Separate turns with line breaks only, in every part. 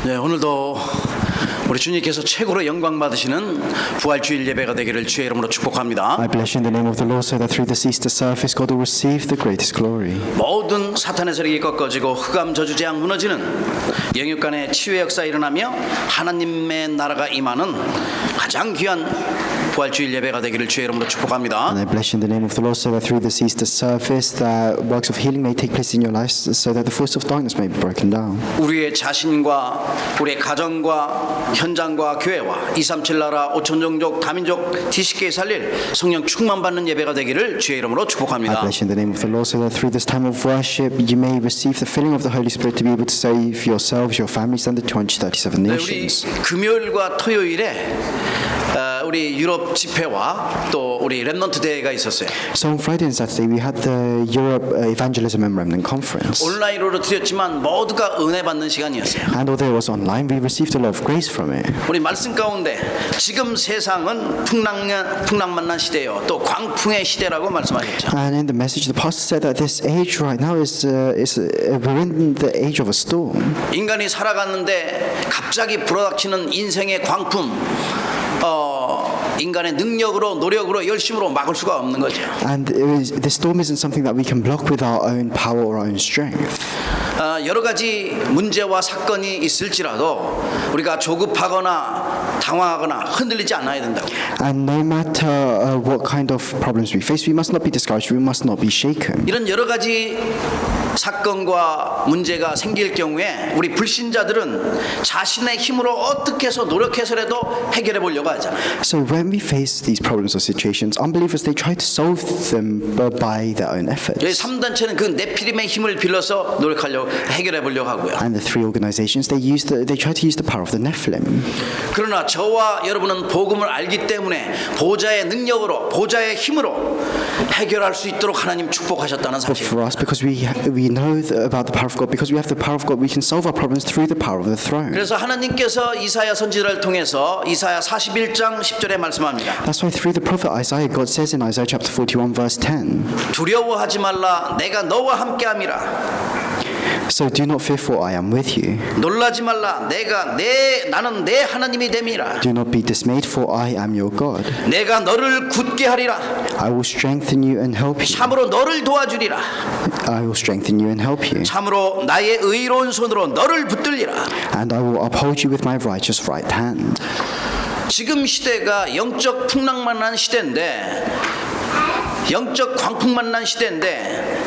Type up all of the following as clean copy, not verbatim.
네, 오늘도 우리 주님께서 최고로 영광 받으시는 부활주일 예배가 되기를 주의 이름으로 축복합니다.
I bless you in the name of the Lord so that through this Easter service God will receive the greatest glory.
모든 사탄의 세력이 꺾어지고 흑암 저주 재앙 무너지는 영육간의 치유의 역사 일어나며 하나님의 나라가 임하는 가장 귀한 부활주일 예배가 되기를 주의 이름으로 축복합니다.
And I bless you in the name of the Lord so that through this Easter service that works of healing may take place in your lives so that the force of darkness may be broken down.
우리의 자신과 우리의 가정과 현장과 교회와 237 나라 5천 종족 다민족 뒤쉽게 살릴 성령 충만 받는 예배가 되기를 주의 이름으로
I
축복합니다.
bless you in the name of the Lord so that through this time of worship you may receive the filling of the Holy Spirit to be able to save yourselves, your families and the 237
네, 우리
nations.
금요일과 토요일에 우리 유럽 집회와 또 우리 렘넌트 대회가 있었어요.
So on Friday and Saturday we had the Europe Evangelism and Remnant Conference.
온라인으로 드렸지만 모두가 은혜 받는 시간이었어요.
And although it was online, we received a lot of grace from it.
우리 말씀 가운데 지금 세상은 풍랑만난 시대요, 또 광풍의 시대라고 말씀하셨죠.
And in the message, the pastor said that this age right now we're in the age of a storm.
인간이 살아갔는데 갑자기 불어닥치는 인생의 광풍, 인간의 능력으로 노력으로 열심으로 막을 수가 없는 거죠.
And the storm isn't something that we can block with our own power or our own strength.
여러 가지 문제와 사건이 있을지라도 우리가 조급하거나 당황하거나 흔들리지 않아야 된다고.
And no matter what kind of problems we face, we must not be discouraged. We must not be shaken.
이런 여러 가지 사건과 문제가 생길 경우에 우리 불신자들은 자신의 힘으로 어떻게 해서 노력해서라도 해결해 보려고 하잖아요.
So when we face these problems or situations, unbelievers they try to solve them by their own efforts.
여기 3단체는 그 네피림의 힘을 빌려서 노력하려고 해결해 보려고 하고요.
And the three organizations they try to use the power of the Nephilim.
그러나 저와 여러분은 복음을 알기 때문에 보좌의 능력으로 보좌의 힘으로 해결할 수 있도록 하나님 축복하셨다는
But
사실.
for us, because we know about the power of God, because we have the power of God, we can solve our problems through the power of the throne.
그래서 하나님께서 이사야 선지자를 통해서 이사야 41장 10절에 말씀합니다.
That's why through the prophet Isaiah, God says in Isaiah chapter 41 verse 10,
두려워하지 말라, 내가 너와 함께함이라.
So do not fear, for I am with you.
놀라지 말라, 나는 내 하나님이 됨이라.
Do not be dismayed, for I am your God.
내가 너를 굳게 하리라.
I will strengthen you and help you.
참으로 너를 도와주리라.
I will strengthen you and help you.
참으로 나의 의로운 손으로 너를 붙들리라.
And I will uphold you with my righteous right hand.
지금 시대가 영적 풍랑만 난 시대인데, 영적 광풍만 난 시대인데,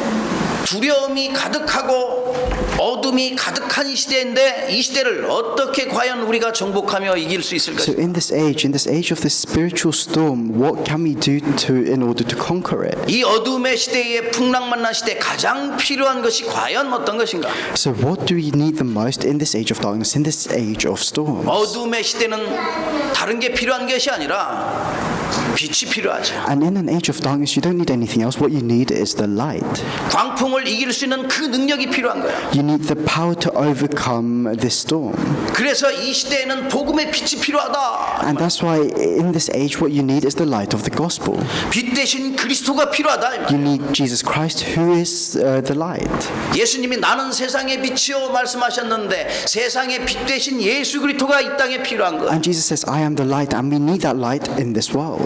두려움이 가득하고 어둠이 가득한 이 시대인데, 이 시대를 어떻게 과연 우리가 정복하며 이길 수 있을까?
So in this age of this spiritual storm, what can we do in order to conquer it?
이 어둠의 시대에 풍랑만 난 시대 가장 필요한 것이 과연 어떤 것인가?
So what do we need the most in this age of darkness, in this age of storms?
어둠의 시대는 다른 게 필요한 것이 아니라 빛이 필요하죠.
And in an age of darkness, you don't need anything else. What you need is the light.
광풍을 이길 수 있는 그 능력이 필요한 거야.
You need the power to overcome this storm.
그래서 이 시대에는 복음의 빛이 필요하다.
And that's why in this age, what you need is the light of the gospel.
빛 대신 그리스도가 필요하다.
You need Jesus Christ, who is the light.
예수님이 나는 세상의 빛이요 말씀하셨는데 세상의 빛 대신 예수 그리스도가 이 땅에 필요한 거야.
And Jesus says, I am the light, and we need that light in this world.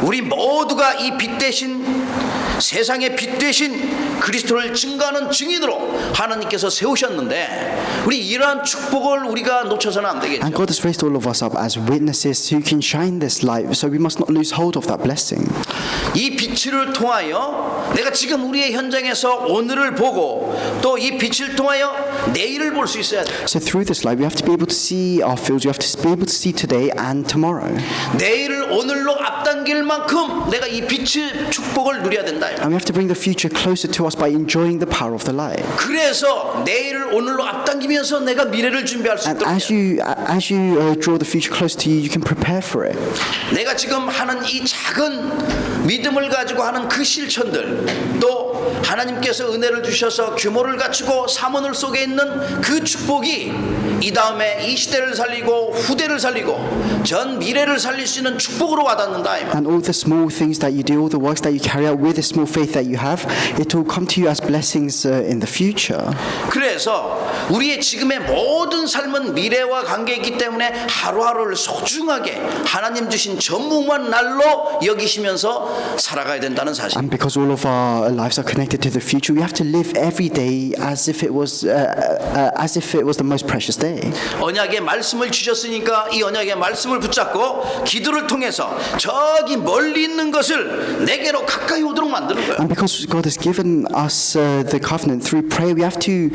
우리 모두가 이 빛 대신 세상의 빛 대신 그리스도를 증거하는 증인으로 하나님께서 세우셨는데 우리 이러한 축복을 우리가 놓쳐서는 안 되겠죠.
And God has raised all of us up as witnesses who can shine this light, so we must not lose hold of that blessing.
이 빛을 통하여 내가 지금 우리의 현장에서 오늘을 보고 또 이 빛을 통하여 내일을 볼 수 있어야 돼.
So through this light, we have to be able to see our fields. We have to be able to see today and tomorrow.
내일을 오늘로 앞당길 만큼 내가 이 빛의 축복을 누려야 된다.
And we have to bring the future closer to us by enjoying the power of the light.
그래서 내일을 오늘로 앞당기면서 내가 미래를 준비할 수
And
있도록
as you draw the future close to you, you can prepare for it.
내가 지금 하는 이 작은 믿음을 가지고 하는 그 실천들 또 하나님께서 은혜를 주셔서 규모를 갖추고 사모늘 속에 있는 그 축복이 이 다음에 이 시대를 살리고 후대를 살리고 전 미래를 살릴 수 있는 축복으로 와닿는다 이 말.
And all the small things that you do, all the works that you carry out with the small faith that you have, it will come to you as blessings in the future.
그래서 우리의 지금의 모든 삶은 미래와 관계있기 때문에 하루하루를 소중하게 하나님 주신 전무후무한 날로 여기시면서 살아가야 된다는 사실.
And because all of our lives are connected to the future, we have to live every day as if it was the most precious day.
언약의 말씀을 주셨으니까 이 언약의 말씀을 붙잡고 기도를 통해서 저기 멀리 있는 것을 내게로 가까이 오도록 만드는 거예요.
And because God has given us the covenant through prayer, we have to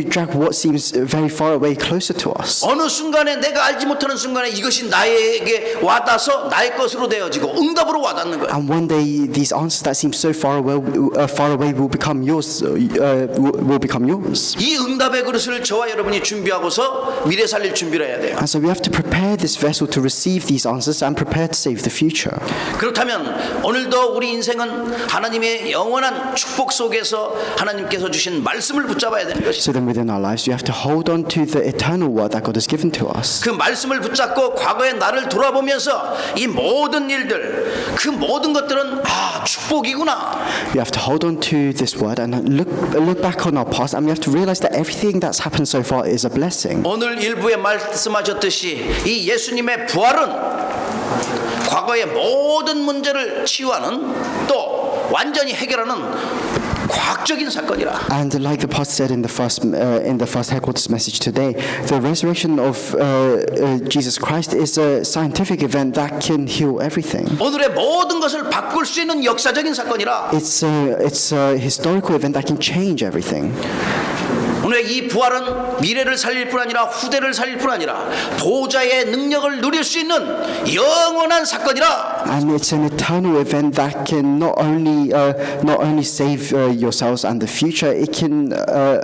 drag what seems very far away closer to us.
어느 순간에 내가 알지 못하는 순간에 이것이 나에게 와닿아서 나의 것으로 되어지고 응답으로 와닿는 거예요.
And one day, these answers that seem so far away will become yours. Will become yours.
이 응답의 그릇을 저와 여러분이 준비하고서 미래 살릴 준비를 해야 돼요.
And so we have to prepare this vessel to receive these answers and prepare to save the future.
그렇다면 오늘도 우리 인생은 하나님의 영원한 축복 속에서 하나님께서 주신 말씀을 붙잡아야 되는 것이죠.
So then within our lives, we have to hold on to the eternal word that God has given to us.
그 말씀을 붙잡고 과거의 나를 돌아보면서 이 모든 일들, 그 모든 것들은 축복이구나.
We have to hold on to this word and look back on our past, and we have to realize that everything that's happened so far is a blessing.
오늘 일부에 말씀하셨듯이 이 예수님의 부활은 과거의 모든 문제를 치유하는 또 완전히 해결하는 과학적인 사건이라.
And like the pastor said in the first headquarters message today, the resurrection of Jesus Christ is a scientific event that can heal everything.
오늘의 모든 것을 바꿀 수 있는 역사적인 사건이라.
It's a historical event that can change everything.
오늘 이 부활은 미래를 살릴 뿐 아니라 후대를 살릴 뿐 아니라 보호자의 능력을 누릴 수 있는 영원한 사건이라.
And it's an eternal event that can not only save yourselves and the future, it can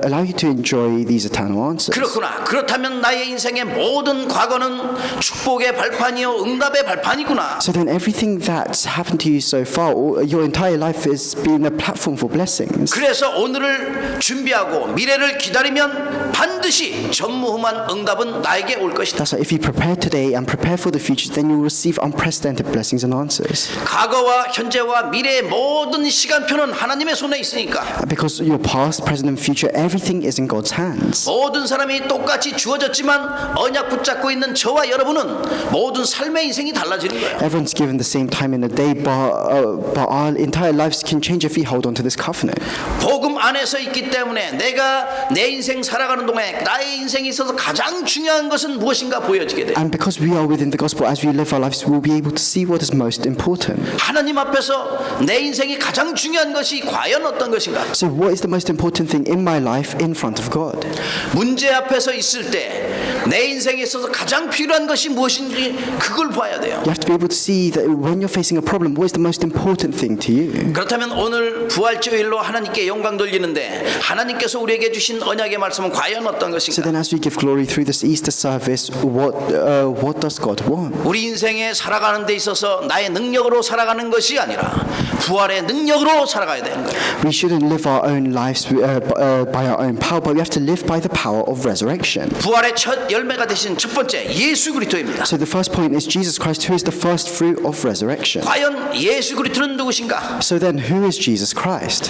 allow you to enjoy these eternal answers.
그렇구나. 그렇다면 나의 인생의 모든 과거는 축복의 발판이요 응답의 발판이구나.
So then everything that's happened to you so far, your entire life has been a platform for blessings.
그래서 오늘을 준비하고 미래를 기다리면 반드시 전무후무한 응답은 나에게 올 것이다.
That's why if you prepare today and prepare for the future, then you will receive unprecedented blessings and answers.
과거와 현재와 미래의 모든 시간표는 하나님의 손에 있으니까
Because your past, present, and future, everything is in God's hands.
모든 사람이 똑같이 주어졌지만 언약 붙잡고 있는 저와 여러분은 모든 삶의 인생이 달라지는 거예요.
Everyone's given the same time in a day, but our entire lives can change if we hold on to this covenant.
복음 안에서 있기 때문에 내가 내 인생 살아가는 동안에 나의 인생에 있어서 가장 중요한 것은 무엇인가 보여지게 돼요.
And because we are within the gospel, as we live our lives, we'll be able to see what is most important.
하나님 앞에서 내 인생이 가장 중요한 것이 과연 어떤 것인가?
So what is the most important thing in my life in front of God?
문제 앞에서 있을 때 내 인생에 있어서 가장 필요한 것이 무엇인지 그걸 봐야 돼요.
You have to be able to see that when you're facing a problem, what is the most important thing to you?
그렇다면 오늘 부활주일로 하나님께 영광 돌리는데 하나님께서 우리에게 주신 언약의 말씀은 과연 어떤
So
것인가?
then as we give glory through this Easter service, what does God want?
우리 인생에 살아가는 데 있어서 나의 능력으로 살아가는 것이 아니라 부활의 능력으로 살아가야 되는 거예요.
We shouldn't live our own lives by our own power, but we have to live by the power of resurrection.
부활의 첫 열매가 되신 첫 번째 예수 그리스도입니다.
So the first point is Jesus Christ, who is the first fruit of resurrection.
과연 예수 그리스도는 누구신가?
So then who is Jesus Christ?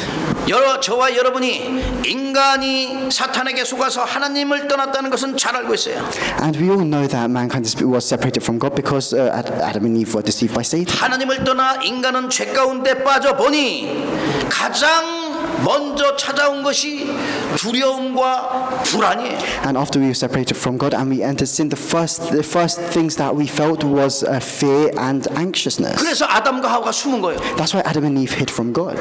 저와 여러분이 인간이 사탄에게 속아서 하나님을 떠났다는 것은 잘 알고 있어요.
And we all know that mankind was separated from God because Adam and Eve were deceived by Satan.
하나님을 떠나 인간은 죄 가운데 빠져보니 가장 먼저 찾아온 것이 두려움과 불안이에요.
And after we were separated from God and we entered sin, the first things that we felt was fear and anxiousness.
그래서 아담과 하와가 숨은 거예요.
That's why Adam and Eve hid from God.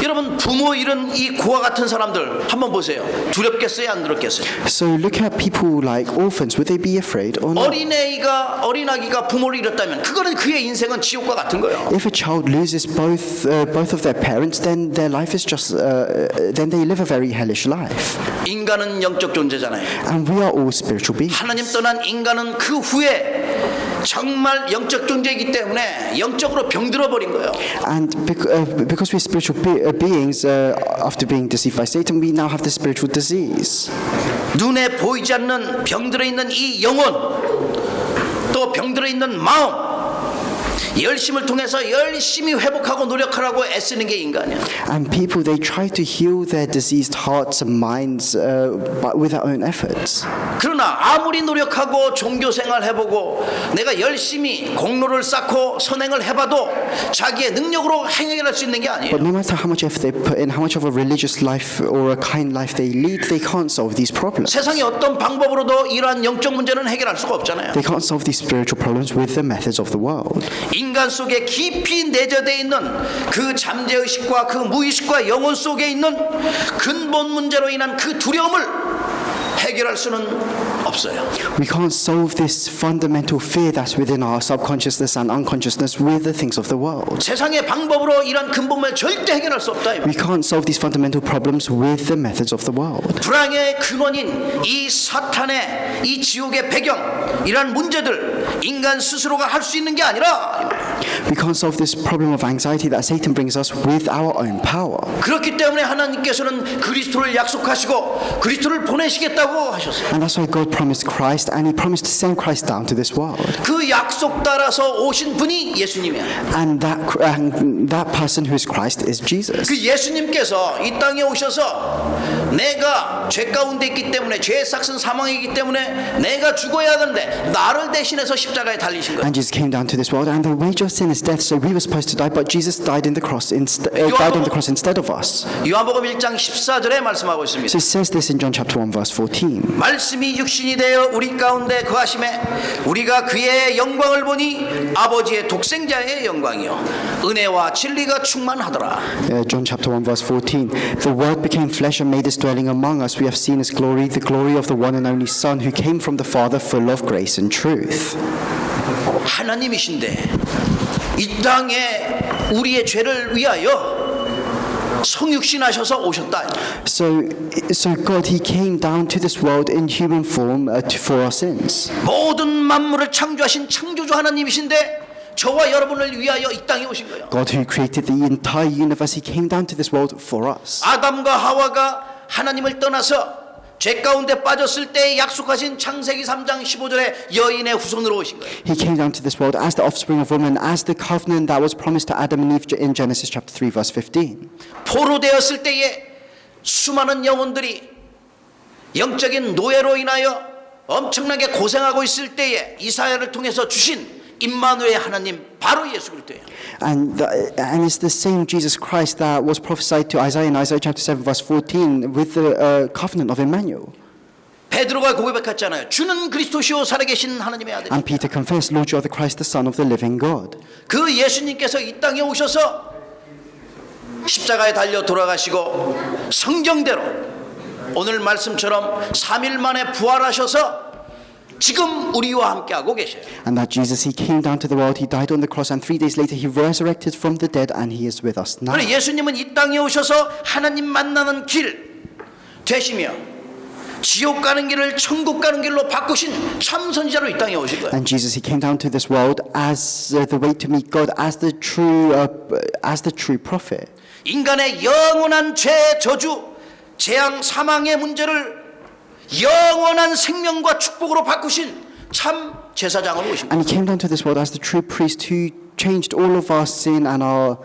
여러분 부모 잃은 이 고아 같은 사람들 한번 보세요. 두렵겠어요, 안 두렵겠어요?
So look at people like orphans. Would they be afraid or not?
어린아기가 부모를 잃었다면 그거는 그의 인생은 지옥과 같은 거예요.
If a child loses both of their parents, then their life is then they live a very hellish life.
인간은 영적 존재잖아요.
And we are all spiritual beings.
하나님 떠난 인간은 그 후에 정말 영적 존재이기 때문에 영적으로 병들어 버린 거예요.
And because we're spiritual beings, after being deceived by Satan, we now have the spiritual disease.
눈에 보이지 않는 병들어 있는 이 영혼, 또 병들어 있는 마음, 열심을 통해서 열심히 회복하고 노력하라고 애쓰는 게 인간이야.
And people, they try to heal their diseased hearts and minds but with their own efforts.
그러나 아무리 노력하고 종교 생활 해보고 내가 열심히 공로를 쌓고 선행을 해봐도 자기의 능력으로 해결할 수 있는 게 아니에요.
But no matter how much effort they put in, how much of a religious life or a kind life they lead, they can't solve these problems.
세상의 어떤 방법으로도 이러한 영적 문제는 해결할 수가 없잖아요.
They can't solve these spiritual problems with the methods of the world.
인간 속에 깊이 내재되어 있는 그 잠재의식과 그 무의식과 영혼 속에 있는 근본 문제로 인한 그 두려움을 해결할 수는 없어요.
We can't solve this fundamental fear that's within our subconsciousness and unconsciousness with the things of the world.
세상의 방법으로 이런 근본을 절대 해결할 수 없다.
We can't solve these fundamental problems with the methods of the world.
불안의 근원인 이 사탄의 이 지옥의 배경 이런 문제들 인간 스스로가 할 수 있는 게 아니라
We can't solve this problem of anxiety that Satan brings us with our own power.
그렇기 때문에 하나님께서는 그리스도를 약속하시고 그리스도를 보내시겠다고 하셨어요.
And that's why God promised Christ, and He promised to send Christ down to this world.
그 약속 따라서 오신 분이 예수님이야.
And that person who is Christ is Jesus.
그 예수님께서 이 땅에 오셔서 내가 죄 가운데 있기 때문에 죄의 삭은 사망이기 때문에 내가 죽어야 하는데 나를 대신해서 십자가에 달리신 거예요.
And Jesus came down to this world, and the wage of sin is death. So we were supposed to die, but Jesus died on the cross instead of us.
요한복음 1장 14절에 말씀하고 있습니다.
So it says this in John chapter 1, verse 14.
말씀이 육신이 되어 우리 가운데 거하심에 우리가 그의 영광을 보니 아버지의 독생자의 영광이요 은혜와 진리가 충만하더라.
John chapter 1, verse 14. The Word became flesh and made His dwelling among us. We have seen His glory, the glory of the one and only Son who came from the Father, full of grace and truth.
하나님이신데 이 땅에 우리의 죄를 위하여 성육신하셔서 오셨다.
So God, He came down to this world in human form for our sins.
모든 만물을 창조하신 창조주 하나님이신데 저와 여러분을 위하여 이 땅에 오신 거예요.
God who created the entire universe, He came down to this world for us.
아담과 하와가 하나님을 떠나서 죄 가운데 빠졌을 때 약속하신 창세기 3장 15절에 여인의 후손으로 오신 거예요.
He came down to this world as the offspring of woman, as the covenant that was promised to Adam and Eve in Genesis chapter 3, verse 15.
포로되었을 때에 수많은 영혼들이 영적인 노예로 인하여 엄청나게 고생하고 있을 때에 이사야를 통해서 주신 임마누엘 하나님 바로 예수 그리스도예요.
And it's the same Jesus Christ that was prophesied to Isaiah in Isaiah chapter 7, verse 14 with the covenant of Emmanuel.
베드로가 고백했잖아요. 주는 그리스도시요 살아계신 하나님의 아들.
And Peter confessed, Lord, you are the Christ, the Son of the living God.
그 예수님께서 이 땅에 오셔서 십자가에 달려 돌아가시고 성경대로 오늘 말씀처럼 3일 만에 부활하셔서 지금 우리와 함께하고 계셔요.
And that Jesus, He came down to the world, He died on the cross, and 3 days later He resurrected from the dead, and He is with us now.
그래 예수님은 이 땅에 오셔서 하나님 만나는 길 되시며 지옥 가는 길을 천국 가는 길로 바꾸신 참 선지자로 이 땅에 오신 거예요.
And Jesus, He came down to this world as the way to meet God, as the true prophet.
인간의 영원한 죄, 저주, 재앙, 사망의 문제를 영원한 생명과 축복으로 바꾸신 참 제사장으로 오신 거예요.
And He came down to this world as the true priest who changed all of our sin and our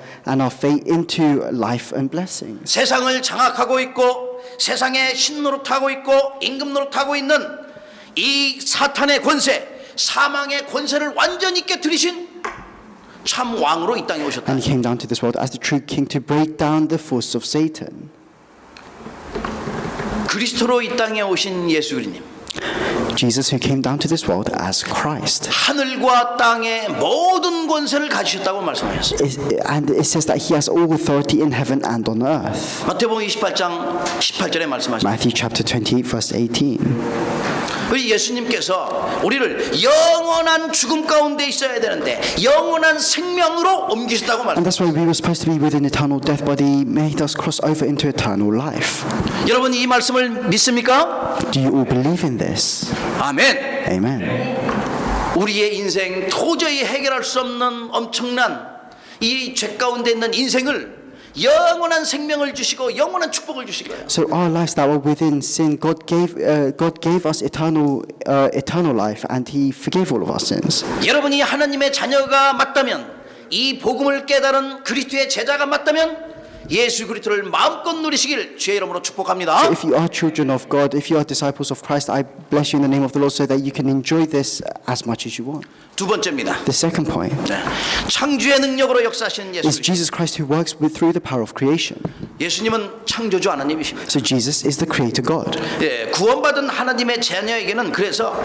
fate into life and blessings.
세상을 장악하고 있고 세상에 신노릇하고 있고 임금 노릇하고 있는 이 사탄의 권세, 사망의 권세를 완전히 깨뜨리신 참 왕으로 이 땅에 오셨다.
And He came down to this world as the true king to break down the force of Satan.
그리스도로 이 땅에 오신 예수 그리스도님.
Jesus, who came down to this world as Christ.
하늘과 땅의 모든 권세를 가지셨다고 말씀하셨어요.
And it says that He has all authority in heaven and on earth.
마태복음 28장 18절에 말씀하셨어요.
Matthew chapter 28, verse 18.
우리 예수님께서 우리를 영원한 죽음 가운데 있어야 되는데 영원한 생명으로 옮기셨다고
And
말합니다.
that's why we were supposed to be within eternal death, but He made us cross over into eternal life.
여러분 이 말씀을 믿습니까?
Do you all believe in this?
아멘.
Amen.
우리의 인생 도저히 해결할 수 없는 엄청난 이 죄 가운데 있는 인생을 영원한 생명을 주시고 영원한 축복을 주신 거예요.
So our lives that were within sin, God gave us eternal life, and He forgave all of our sins.
여러분이 하나님의 자녀가 맞다면, 이 복음을 깨달은 그리스도의 제자가 맞다면 예수 그리스도를 마음껏 누리시길 주의 이름으로 축복합니다.
So if you are children of God, if you are disciples of Christ, I bless you in the name of the Lord so that you can enjoy this as much as you want.
두 번째입니다.
The second point
네. 창조의 능력으로 역사하시는
is
예수.
Jesus Christ who works through the power of creation.
예수님은 창조주 하나님이십니다.
So Jesus is the creator God.
예, 구원받은 하나님의 자녀에게는 그래서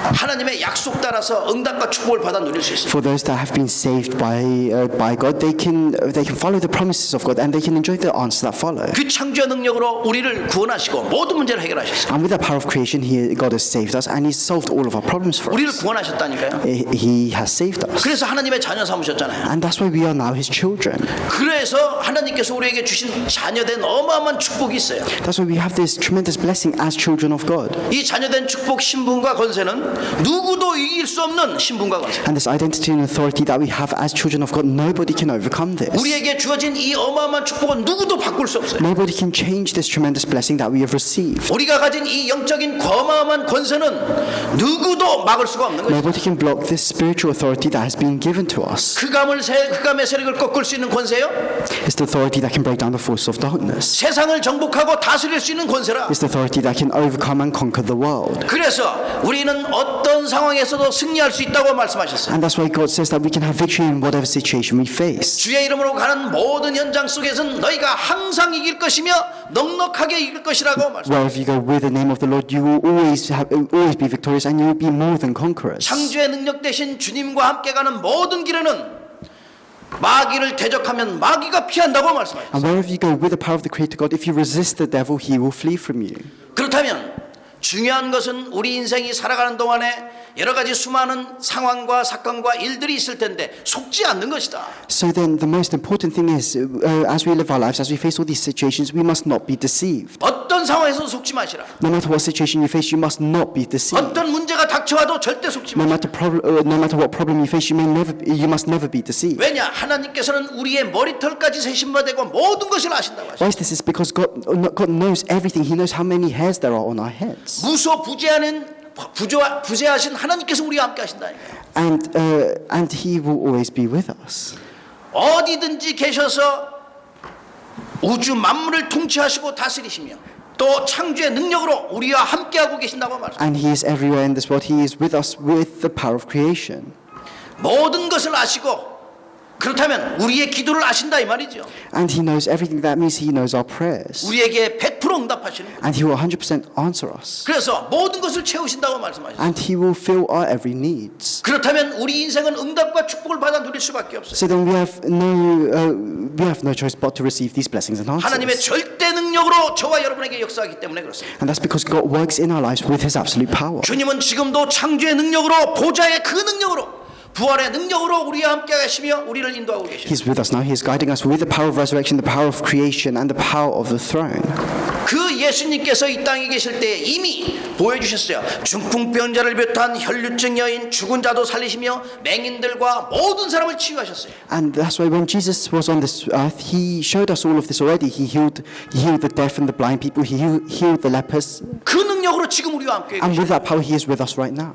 하나님의 약속 따라서 응답과 축복을 받아 누릴 수 있습니다.
For those that have been saved by God, they can follow the promises of God and they can enjoy the answers that follow.
그 창조의 능력으로 우리를 구원하시고 모든 문제를 해결하셨어요.
And with the power of creation, God has saved us and He's solved all of our problems for
우리를
us.
구원하셨다니까요.
He has saved us.
그래서 하나님의 자녀 삼으셨잖아요.
And that's why we are now His children.
그래서 하나님께서 우리에게 주신 자녀된 어마어마한 축복이 있어요.
That's why we have this tremendous blessing as children of God.
이 자녀된 축복 신분과 권세는 누구도 이길 수 없는 신분과 권세.
And this identity and authority that we have as children of God, nobody can overcome this.
우리에게 주어진 이 어마어마한 축복은 누구도 바꿀 수 없어요.
Nobody can change this tremendous blessing that we have received.
우리가 가진 이 영적인 어마어마한 권세는 누구도 막을 수가 없는 거죠.
Nobody can block this spiritual authority that has been given to us.
흑암의 세력을 꺾을 수 있는 권세요.
It's the authority that can break down the force of darkness.
세상을 정복하고 다스릴 수 있는 권세라.
It's the authority that can overcome and conquer the world.
그래서 우리는 어떤 상황에서도 승리할 수 있다고 말씀하셨어요.
And that's why God says that we can have victory in whatever situation we face.
주의 이름으로 가는 모든 현장 속에서는 너희가 항상 이길 것이며 넉넉하게 이길 것이라고 말씀.
Wherever you go with the name of the Lord, you will always be victorious and you will be more than conquerors.
창조의 능력 대신 주님과 함께 가는 모든 길에는 마귀를 대적하면 마귀가 피한다고 말씀하셨어요.
And wherever you go with the power of the Creator God, if you resist the devil, he will flee from you.
그렇다면 중요한 것은 우리 인생이 살아가는 동안에 여러 가지 수많은 상황과 사건과 일들이 있을 텐데 속지 않는 것이다.
So then the most important thing is, as we live our lives, as we face all these situations, we must not be deceived.
어떤 상황에서도 속지 마시라.
No matter what situation you face, you must not be deceived.
어떤 문제가 닥쳐와도 절대 속지
No
마시라.
matter what problem you face, you must never be deceived.
왜냐? 하나님께서는 우리의 머리털까지 세심바 되고 모든 것을 아신다고 하시죠.
Why is this? It's because God knows everything. He knows how many hairs there are on our heads. 부재하신 하나님께서 우리와 함께 하신다니까요. And He will always be with us.
어디든지 계셔서 우주 만물을 통치하시고 다스리시며 또 창조의 능력으로 우리와 함께하고 계신다고 말씀합니다.
And He is everywhere in this world. He is with us with the power of creation.
모든 것을 아시고 그렇다면 우리의 기도를 아신다 이 말이죠.
And He knows everything. That means He knows our prayers.
우리에게 100% 응답하시는 거예요.
And He will 100% answer us.
그래서 모든 것을 채우신다고 말씀하셨어요.
And He will fill our every needs.
그렇다면 우리 인생은 응답과 축복을 받아 누릴 수밖에 없어요.
So then we have no choice but to receive these blessings and
하나님의
answers.
절대 능력으로 저와 여러분에게 역사하기 때문에 그렇습니다.
And that's because God works in our lives with His absolute power.
주님은 지금도 창조의 능력으로 보좌의 그 능력으로 부활의 능력으로 우리와 함께 하시며 우리를 인도하고 계십니다.
He's with us now. He is guiding us with the power of resurrection, the power of creation, and the power of the throne.
그 예수님께서 이 땅에 계실 때 이미 보여주셨어요. 중풍병자를 비롯한 혈류증 여인, 죽은 자도 살리시며 맹인들과 모든 사람을 치유하셨어요.
And that's why when Jesus was on this earth, He showed us all of this already. He healed the deaf and the blind people. He healed the lepers.
그 능력으로 지금 우리와 함께
And
계십니다.
with that power, He is with us right now.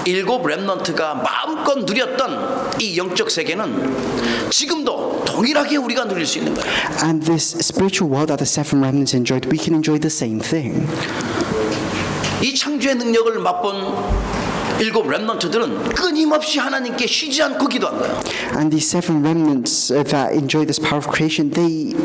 일곱 렘넌트가 마음껏 누렸던 이 영적 세계는 지금도 동일하게 우리가 누릴 수 있는 거예요.
And this spiritual world that the seven remnants enjoyed, we can enjoy the same thing.
이 창조의 능력을 맛본 일곱 렘넌트들은 끊임없이 하나님께 쉬지 않고 기도한 거예요.
And these seven remnants that enjoy this power of creation, they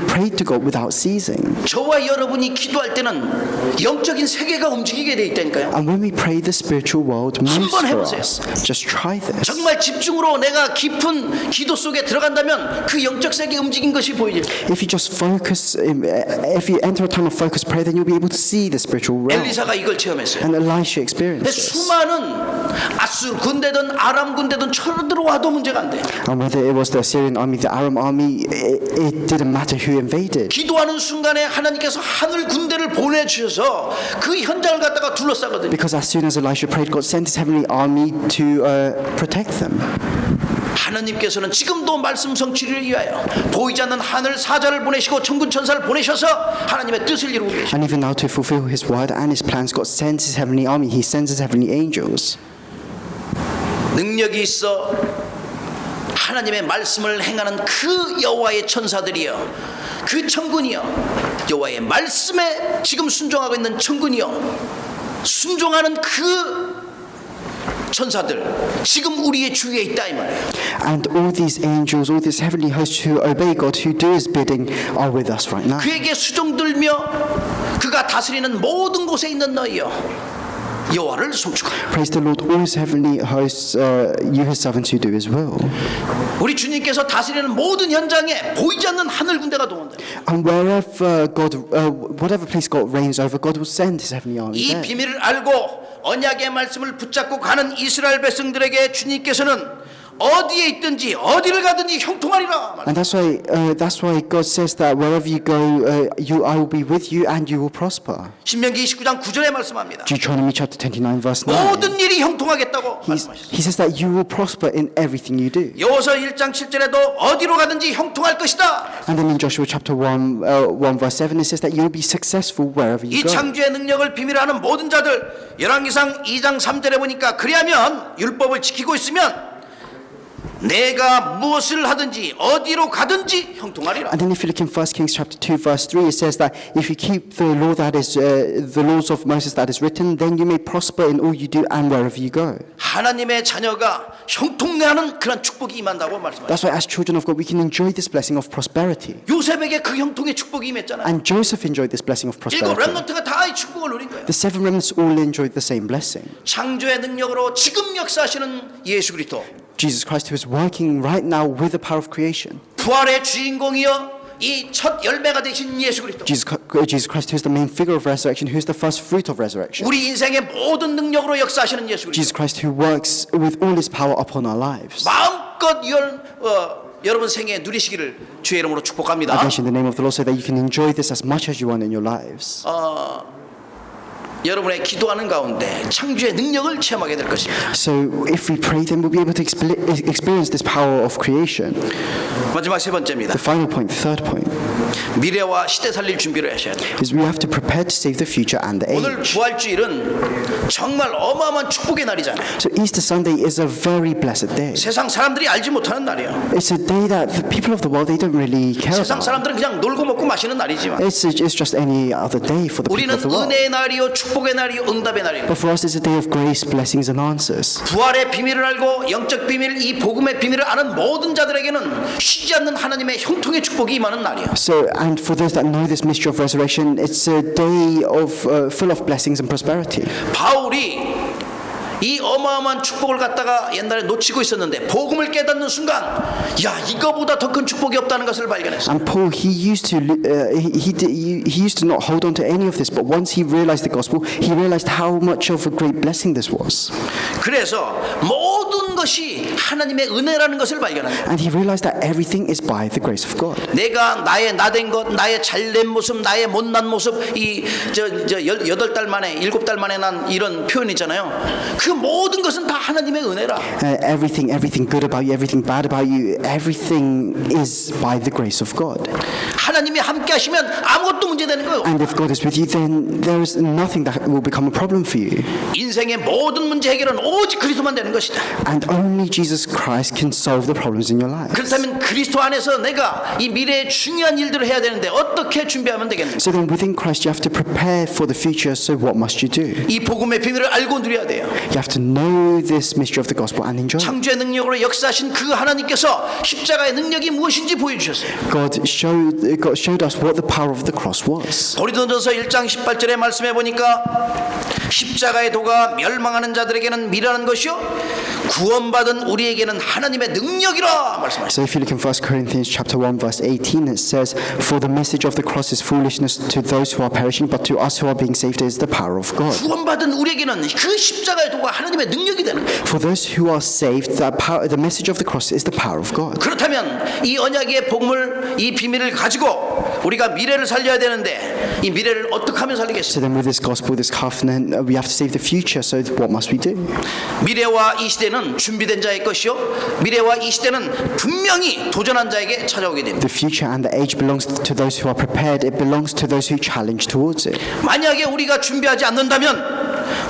prayed to God without ceasing.
저와 여러분이 기도할 때는 영적인 세계가 움직이게 돼 있다니까요.
And when we pray, the spiritual world moves
한번
for
해보세요.
us. Just try this.
정말 집중으로 내가 깊은 기도 속에 들어간다면 그 영적 세계 움직인 것이 보이죠.
If you just focus, if you enter a time of focused prayer, then you'll be able to see the spiritual realm.
엘리사가 이걸 체험했어요.
And Elisha experienced this.
수많은 아수르 군대든 아람 군대든 쳐들어와도 문제가 안 돼요.
And whether it was the Assyrian army, the Aram army, it didn't matter who invaded.
기도하는 순간에 하나님께서 하늘 군대를 보내주셔서 그 현장을 갖다가 둘러싸거든요.
Because as soon as Elisha prayed, God sent his heavenly army to protect them.
하나님께서는 지금도 말씀 성취를 위하여 보이지 않는 하늘 사자를 보내시고 천군 천사를 보내셔서 하나님의 뜻을 이루고 계십니다.
And even now to fulfill his word and his plans, God sends his heavenly army. He sends his heavenly angels.
능력이 있어 하나님의 말씀을 행하는 그 여호와의 천사들이여, 그 천군이여, 여호와의 말씀에 지금 순종하고 있는 천군이여, 순종하는 그 천사들 지금 우리의 주위에 있다 이 말이에요.
And all these angels, all these heavenly hosts who obey God, who do his bidding, are with us right now.
그에게 수종들며 그가 다스리는 모든 곳에 있는 너희여 여호와를 송축하라.
Praise the Lord, all his heavenly hosts, you his servants who do his will.
우리 주님께서 다스리는 모든 현장에 보이지 않는 하늘 군대가 동원돼.
And wherever God, whatever place God reigns over, God will send his heavenly army
이
there.
비밀을 알고 언약의 말씀을 붙잡고 가는 이스라엘 백성들에게 주님께서는 어디에 있든지 어디를 가든지 형통하리라.
And that's why God says that wherever you go, I will be with you and you will prosper.
신명기 29장 9절에 말씀합니다.
Deuteronomy chapter 29 verse 9.
모든 일이 형통하겠다고 말씀하셨어요.
He says that you will prosper in everything you do.
여호수아 1장 7절에도 어디로 가든지 형통할 것이다.
And then in Joshua chapter 1 verse 7 it says that you will be successful wherever you
이
go.
창조의 능력을 비밀하는 모든 자들, 열왕기상 2장 3절에 보니까 그리하면 율법을 지키고 있으면 내가 무엇을 하든지 어디로 가든지 형통하리라.
And then if you look in 1 Kings chapter 2 verse 3 it says that if you keep the law that is the laws of Moses that is written, then you may prosper in all you do and wherever you go.
하나님의 자녀가 형통하는 그런 축복이 임한다고 말씀하셨어요.
That's why as children of God we can enjoy this blessing of prosperity.
요셉에게 그 형통의 축복이 임했잖아요.
And Joseph enjoyed this blessing of
일곱
prosperity.
렘넌트가 다 이 축복을 누린 거예요.
The seven remnants all enjoyed the same blessing.
창조의 능력으로 지금 역사하시는 예수 그리스도,
Jesus Christ who is working right now with the power of creation.
부활의 주인공이여 이 첫 열매가 되신 예수 그리스도,
Jesus Christ who is the main figure of resurrection, who is the first fruit of resurrection.
우리 인생의 모든 능력으로 역사하시는 예수 그리스도,
Jesus Christ who works with all his power upon our lives.
마음껏 여러분 생에 누리시기를 주의 이름으로
I
축복합니다.
bless you in the name of the Lord so that you can enjoy this as much as you want in your lives.
여러분의 기도하는 가운데 창조의 능력을 체험하게 될 것입니다.
So if we pray, then we'll be able to experience this power of creation.
마지막 세 번째입니다.
The final point, the third point,
미래와 시대 살릴 준비를 하셔야 돼요.
is we have to prepare to save the future and the
오늘
age.
부활주일은 정말 어마어마한 축복의 날이잖아요.
So Easter Sunday is a very blessed day.
세상 사람들이 알지 못하는 날이에요.
It's a day that the people of the world, they don't really care
세상
about.
사람들은 그냥 놀고 먹고 마시는 날이지만
It's just any other day for the people
우리는
of the world.
은혜의 날이요 축복의 날이요 응답의 날이요.
But for us, it's a day of grace, blessings, and answers.
부활의 비밀을 알고 영적 비밀, 이 복음의 비밀을 아는 모든 자들에게는 쉬지 않는 하나님의 형통의 축복이 임하는 날이에요.
So, and for those that know this mystery of resurrection, it's a day of full of blessings and prosperity.
바울이 이 어마어마한 축복을 갖다가 옛날에 놓치고 있었는데 복음을 깨닫는 순간 야 이거보다 더 큰 축복이 없다는 것을 발견했어요.
And Paul, he used to not hold on to any of this, but once he realized the gospel, he realized how much of a great blessing this was.
그래서 모든 것이 하나님의 은혜라는 것을 발견합니다.
And he realized that everything is by the grace of God.
내가 나의 나된 것, 나의 잘된 모습, 나의 못난 모습, 이 8달 만에 7달 만에 난 이런 표현 있잖아요. 그 모든 것은 다 하나님의 은혜라.
Everything good about you, everything bad about you, everything is by the grace of God.
하나님이 함께 하시면 아무것도 문제되는 거예요.
And if God is with you, then there is nothing that will become a problem for you.
인생의 모든 문제 해결은 오직 그리스도만 되는 것이다.
And only Jesus Christ can solve the problems in your life.
그렇다면 그리스도 안에서 내가 이 미래의 중요한 일들을 해야 되는데 어떻게 준비하면 되겠는가?
So then within Christ you have to prepare for the future, so what must you do?
이 복음의 비밀을 알고 누려야 돼요.
You have to know this mystery of the gospel and enjoy it.
창조의 능력으로 역사하신 그 하나님께서 십자가의 능력이 무엇인지 보여주셨어요.
God showed us what the power of the cross was.
고린도전서 1장 18절의 말씀해 보니까 십자가의 도가 멸망하는 자들에게는 미련한 것이요 구원받은 우리에게는 하나님의 능력이라 말씀하셨어요.
So if you look in 1 Corinthians chapter 1 verse 18, it says, "For the message of the cross is foolishness to those who are perishing, but to us who are being saved is the power of God."
구원받은 우리에게는 그 십자가의 도가 하나님의 능력이 되는 거예요.
For those who are saved, the message of the cross is the power of God.
그렇다면 이 언약의 복음을, 이 비밀을 가지고 우리가 미래를 살려야 되는데 이 미래를 어떻게 하면 살리겠어요?
So then with this gospel, this covenant, we have to save the future. So what must we do?
미래와 이 시대는 준비된 자의 것이요, 미래와 이 시대는 분명히 도전한 자에게 찾아오게 됩니다.
The future and the age belongs to those who are prepared. It belongs to those who challenge towards it.
만약에 우리가 준비하지 않는다면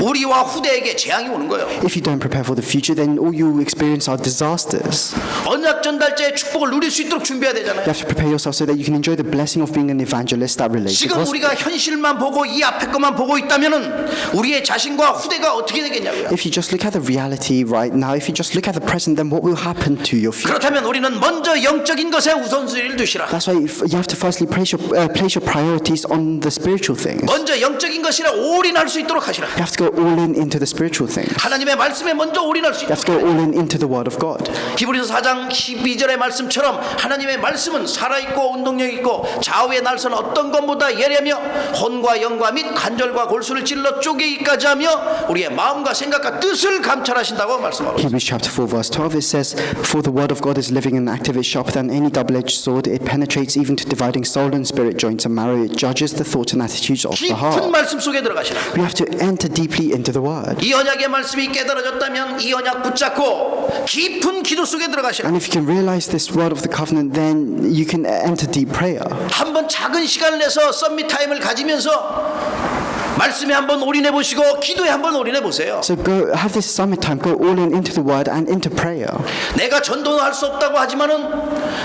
우리와 후대에게 재앙이 오는 거예요.
If you don't prepare for the future, then all you experience are disasters.
언약 전달자의 축복을 누릴 수 있도록 준비해야 되잖아요.
You have to prepare yourself so that you can enjoy the blessing of being an evangelist that relates to
지금
gospel.
우리가 현실만 보고 이 앞에 것만 보고 있다면은 우리의 자신과 후대가 어떻게 되겠냐고요.
If you just look at the reality right now, if you just look at the present, then what will happen to your future?
그렇다면 우리는 먼저 영적인 것에 우선순위를 두시라.
That's why you have to firstly place your priorities on the spiritual things.
먼저 영적인 것이라 올인할 수 있도록 하시라.
You have to go all in into the spiritual things.
하나님의 말씀에 먼저 올인할 수
You have
있도록.
to go all in into the Word of God.
히브리서 4장 12절의 말씀처럼 하나님의 말씀은 살아있고 운동력 있고 좌우의 날선 어떤 것보다 예리하며 혼과 영과 및 관절과 골수를 찔러 쪼개기까지 하며 우리의 마음과 생각과 뜻을 감찰하신다고 말씀하고 있습니다.
Hebrews chapter 4 verse 12 it says, "For the word of God is living and active, it's sharper than any double-edged sword. It penetrates even to dividing soul and spirit, joints and marrow. It judges the thoughts and attitudes of the
깊은
heart."
말씀 속에 들어가시라.
We have to enter deeply into the word.
이 언약의 말씀이 깨달아졌다면 이 언약 붙잡고 깊은 기도 속에 들어가시라.
And if you can realize this word of the covenant, then you can enter deep prayer.
한번 작은 시간을 내서 썸밋 타임을 가지면서 말씀에 한번 올인해 보시고 기도에 한번 올인해 보세요.
So go have this summit time, go all in into the word and into prayer.
내가 전도는 할 수 없다고 하지만은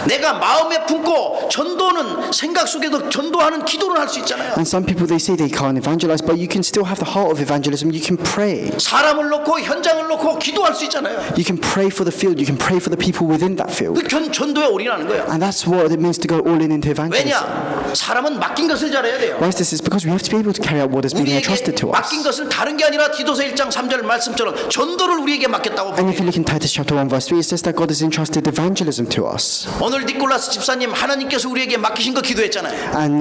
내가 마음에 품고 전도는 생각 속에도 전도하는 기도를 할 수 있잖아요.
And some people they say they can't evangelize, but you can still have the heart of evangelism. You can pray.
사람을 놓고 현장을 놓고 기도할 수 있잖아요.
You can pray for the field. You can pray for the people within that field.
그 전도에 올인하는 거예요.
And that's what it means to go all in into evangelism.
왜냐? 사람은 맡긴 것을 잘해야 돼요.
Why is this? Is because we have to be able to carry out what has been
우리에게
entrusted to us.
맡긴 것은 다른 게 아니라 디도서 1장 3절 말씀처럼 전도를 우리에게 맡겼다고.
And if you look in Titus chapter 1 verse 3, it says that God has entrusted evangelism to us.
오늘 니콜라스 집사님 하나님께서 우리에게 맡기신 거 기도했잖아요.
And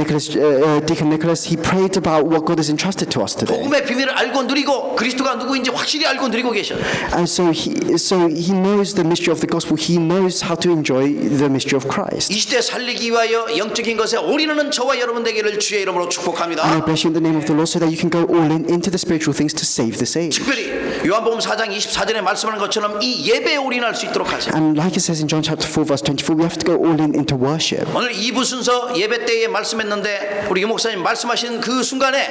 Deacon Nicholas, he prayed about what God has entrusted to us today.
복음의 비밀을 알고 누리고 그리스도가 누구인지 확실히 알고 누리고 계셔요.
And so he knows the mystery of the gospel. He knows how to enjoy the mystery of Christ.
이 시대 살리기 위하여 영적인 것에 올인하는 저와 여러분 되기를 주의 이름으로
And I
축복합니다.
bless you in the name of the Lord so that you can go all in into the spiritual things to save the saved.
특별히 요한복음 4장 24절에 말씀하는 것처럼 이 예배에 올인할 수 있도록 하세요.
And like it says in John chapter 4 verse 24, we have to go all in into worship.
오늘 2부 순서 예배 때에 말씀했는데 우리 유 목사님 말씀하신 그 순간에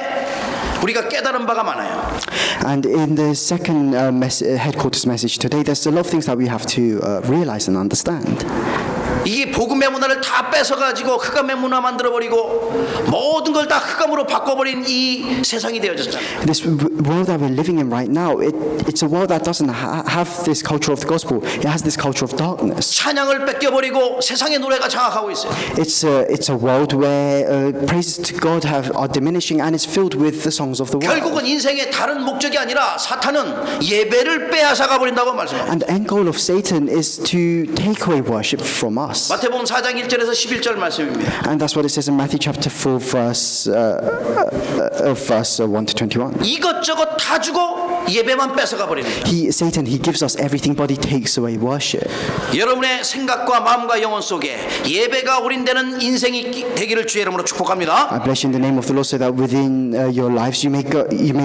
우리가 깨달은 바가 많아요.
And in the second headquarters message today, there's a lot of things that we have to realize and understand.
이 복음의 문화를 다 뺏어가지고 흑암의 문화 만들어버리고 모든 걸 다 흑암으로 바꿔버린 이 세상이 되어졌잖아요.
This world that we're living in right now, it's a world that doesn't have this culture of the gospel. It has this culture of darkness.
찬양을 뺏겨버리고 세상의 노래가 장악하고 있어요.
It's a world where praises to God are diminishing and it's filled with the songs of the world.
결국은 인생의 다른 목적이 아니라 사탄은 예배를 빼앗아가 버린다고 말씀합니다.
And the end goal of Satan is to take away worship from us.
마태복음 4장 1절에서 11절 말씀입니다.
And that's what it says in Matthew chapter 4 verse 1 to 21.
이것저것 다 주고 예배만 뺏어가 버리는 거예요.
Satan, he gives us everything, but he takes away worship.
여러분의 생각과 마음과 영혼 속에 예배가 올인되는 인생이 되기를 주의 이름으로 축복합니다.
I bless you in the name of the Lord so that within your lives you may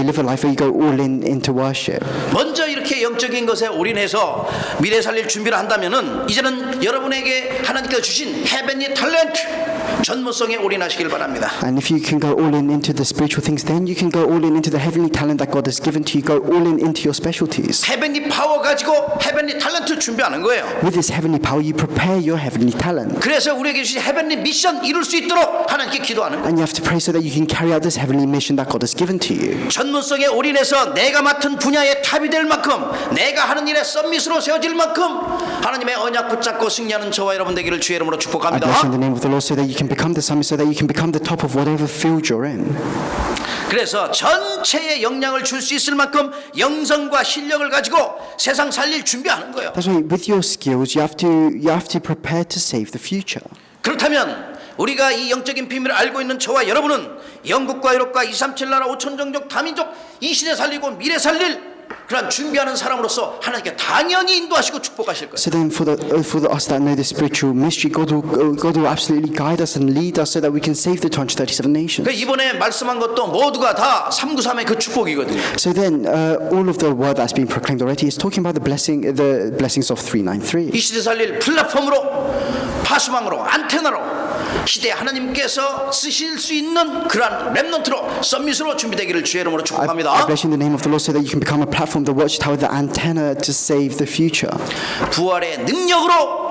live a life where you go all in into worship.
먼저 이렇게 영적인 것에 올인해서 미래 살릴 준비를 한다면은 이제는 여러분에게 하나님께서 주신 헤븐리 탤런트 전문성에 올인하시길 바랍니다.
And if you can go all in into the spiritual things, then you can go all in into the heavenly talent that God has given to you. Go all in into your specialties.
헤븐리 파워 가지고 헤븐리 탤런트 준비하는 거예요.
With this heavenly power, you prepare your heavenly talent.
그래서 우리에게 주신 헤븐리 미션 이룰 수 있도록 하나님께 기도하는 거예요.
And you have to pray so that you can carry out this heavenly mission that God has given to you.
전문성에 올인해서 내가 맡은 분야의 탑이 될 만큼 내가 하는 일에 썸밋으로 세워질 만큼 하나님의 언약 붙잡고 승리하는 저와 여러분 되기를 주의 이름으로
I
축복합니다.
bless you in the name of the Lord so that you can become the summit, so that you can become the top of whatever field you're in.
그래서 전체의 영향을 줄 수 있을 만큼 영성과 실력을 가지고 세상 살릴 준비하는 거예요.
That's why with your skills you have to prepare to save the future.
그렇다면 우리가 이 영적인 비밀을 알고 있는 저와 여러분은 영국과 유럽과 237 나라 5천 종족 다민족 이 시대 살리고 미래 살릴 그런 준비하는 사람으로서 하나님께 당연히 인도하시고 축복하실 거예요.
So then for us that know the spiritual mystery, God will absolutely guide us and lead us so that we can save the 237 nations.
그 이번에 말씀한 것도 모두가 다 393의 그 축복이거든요.
So then all of the word that's been proclaimed already is talking about the blessings of 393.
이 시대 살릴 플랫폼으로 파수망으로 안테나로 시대 하나님께서 쓰실 수 있는 그러한 렘넌트로 썸밋으로 준비되기를 주의 이름으로
I
축복합니다.
bless you in the name of the Lord so that you can become a platform, the watchtower, the antenna to save the future.
부활의 능력으로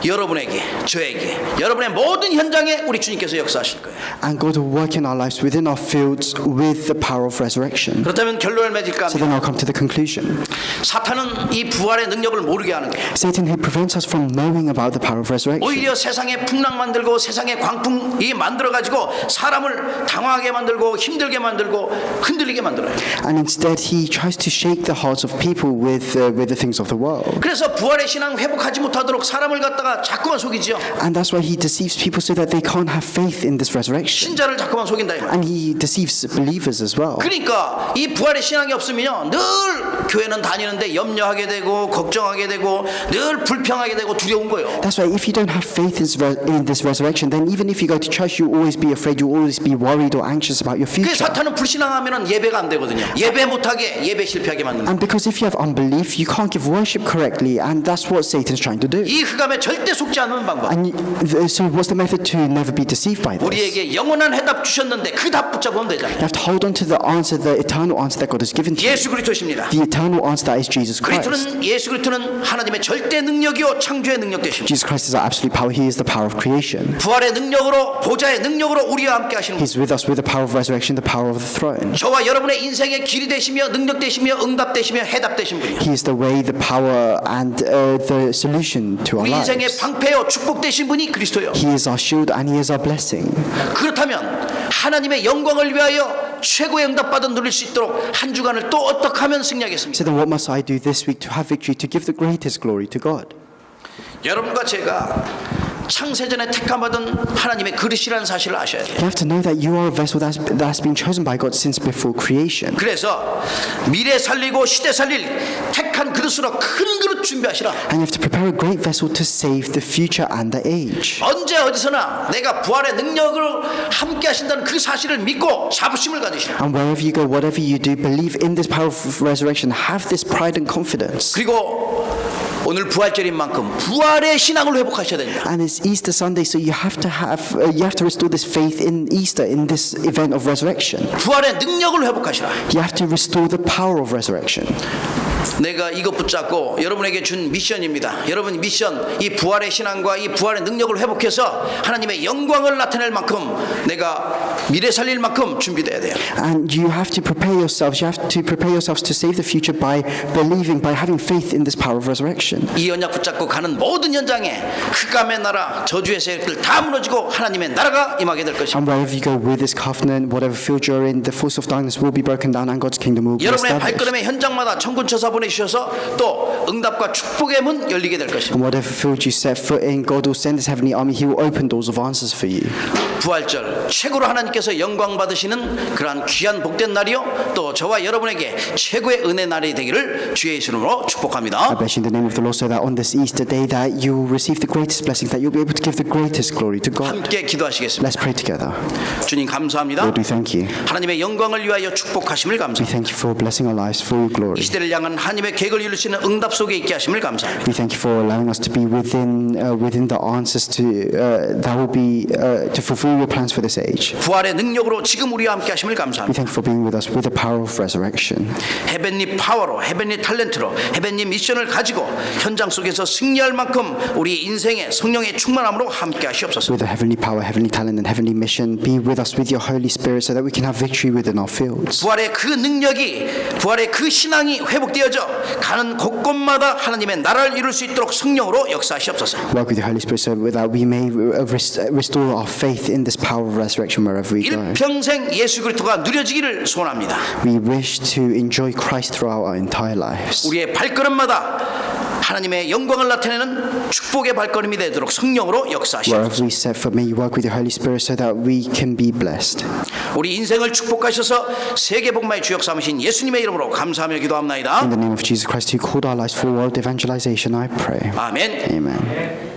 여러분에게 저에게 여러분의 모든 현장에 우리 주님께서 역사하실 거예요.
And God will work in our lives, within our fields, with the power of resurrection.
그렇다면 결론을 맺을까
So
합니다.
then I'll come to the conclusion.
사탄은 이 부활의 능력을 모르게 하는 거예요.
Satan, he prevents us from knowing about the power of resurrection.
오히려 세상에 풍랑 만들고 세상에 광풍이 만들어가지고 사람을 당황하게 만들고 힘들게 만들고 흔들리게 만들어요.
And instead, he tries to shake the hearts of people with the things of the world.
그래서 부활의 신앙 회복하지 못하도록 사람을 갖다가 자꾸만 속이지요.
And that's why he deceives people so that they can't have faith in this resurrection.
신자를 자꾸만 속인다 이 말이에요.
And he deceives believers as well.
그러니까 이 부활의 신앙이 없으면요 늘 교회는 다니는데 염려하게 되고 걱정하게 되고 늘 불평하게 되고 두려운 거예요.
That's why if you don't have faith in this resurrection, then even if you go to church, you'll always be afraid, you'll always be worried or anxious about your
그
future.
사탄은 불신앙하면은 예배가 안 되거든요. 예배 못하게 예배 실패하게 만든다.
And because if you have unbelief, you can't give worship correctly, and that's what Satan's trying to do.
이 흑암에 절대 속지 않는 방법.
And so what's the method to never be deceived by this?
우리에게 영원한 해답 주셨는데 그 답 붙잡으면 되잖아요.
You have to hold on to the answer, the eternal answer that God has given to you.
예수 그리스도십니다.
The eternal answer that is Jesus Christ.
예수 그리스도는 하나님의 절대 능력이요 창조의 능력 되십니다.
Jesus Christ is our absolute power. He is the power of creation.
부활의 능력으로 보좌의 능력으로 우리와 함께 하시는 분.
He's with us with the power of resurrection, the power of the throne.
저와 여러분의 인생의 길이 되시며 능력 되시며 응답 되시며 해답 되신 분이요.
He is the way, the power, and the solution to our
우리 인생의
lives.
방패요 축복 되신 분이 그리스도요.
He is our shield and He is our blessing.
그렇다면 하나님의 영광을 위하여 최고의 응답받은 누릴 수 있도록 한 주간을 또 어떻게 하면 승리하겠습니까?
So then what must I do this week to have victory, to give the greatest glory to God?
여러분과 제가 창세전에 택함받은 하나님의 그릇이라는 사실을 아셔야 돼요.
You have to know that you are a vessel that's been chosen by God since before creation.
그래서 미래 살리고 시대 살릴 택한 그릇으로 큰 그릇 준비하시라.
And you have to prepare a great vessel to save the future and the age.
언제 어디서나 내가 부활의 능력을 함께 하신다는 그 사실을 믿고 자부심을 가지시라.
And wherever you go, whatever you do, believe in this power of resurrection. Have this pride and confidence.
그리고 오늘 부활절인 만큼 부활의 신앙을 회복하셔야 됩니다.
And it's Easter Sunday, so you have to restore this faith in Easter, in this event of resurrection.
부활의 능력을 회복하시라.
You have to restore the power of resurrection.
내가 이것 붙잡고 여러분에게 준 미션입니다. 여러분 미션, 이 부활의 신앙과 이 부활의 능력을 회복해서 하나님의 영광을 나타낼 만큼 내가 미래 살릴 만큼 준비돼야 돼요.
And you have to prepare yourselves. You have to prepare yourselves to save the future by believing, by having faith in this power of resurrection.
이 언약 붙잡고 가는 모든 현장에 흑암의 나라, 저주의 세력들 다 무너지고 하나님의 나라가 임하게 될 것입니다.
And wherever you go with this covenant, whatever field you're in, the force of darkness will be broken down and God's kingdom will be
여러분의
established.
발걸음의 현장마다 천군천사 보내주셔서 또 응답과 축복의 문 열리게 될 것입니다.
And whatever field you set foot in, God will send His heavenly army. He will open doors of answers for you.
부활절 최고로 하나님께서 영광 받으시는 그러한 귀한 복된 날이요 또 저와 여러분에게 최고의 은혜 날이 되기를 주의 이름으로
I
축복합니다.
bless you in the name of the Lord, so that on this Easter day that you will receive the greatest blessings, that you'll be able to give the greatest glory to God.
함께 기도하시겠습니다.
Let's pray together.
주님 감사합니다.
Lord, we thank you.
하나님의 영광을 위하여 축복하심을
We
감사합니다.
thank you for blessing our lives for your glory.
이 시대를 향한 하나님의 계획을 이룰 수 있는 응답 속에 있게 하심을 감사합니다.
We thank you for allowing us to be within the answers that will be to fulfill your plans for this age.
부활의 능력으로 지금 우리와 함께 하심을
We
감사합니다.
thank you for being with us with the power of resurrection.
헤벤리 파워로 헤벤리 탤런트로 헤벤리 미션을 가지고 현장 속에서 승리할 만큼 우리 인생의 성령의 충만함으로 함께 하시옵소서.
With the heavenly power, heavenly talent, and heavenly mission, be with us with your Holy Spirit, so that we can have victory within our fields.
부활의 그 능력이 부활의 그 신앙이 회복되어져 가는 곳곳마다 하나님의 나라를 이룰 수 있도록 성령으로 역사하시옵소서.
Work with the Holy Spirit, so that we may restore our faith in this power of resurrection wherever we go.
일평생 예수 그리스도가 누려지기를 소원합니다.
We wish to enjoy Christ throughout our entire lives.
우리의 발걸음마다 하나님의 영광을 나타내는 축복의 발걸음이 되도록 성령으로 역사하시옵소서.
Wherever we set foot, may you work with your Holy Spirit so that we can be blessed.
우리 인생을 축복하셔서 세계 복음화의 주역 삼으신 예수님의 이름으로 감사하며
In
기도합나이다.
the name of Jesus Christ, who called our lives for world evangelization, I pray.
아멘.
Amen.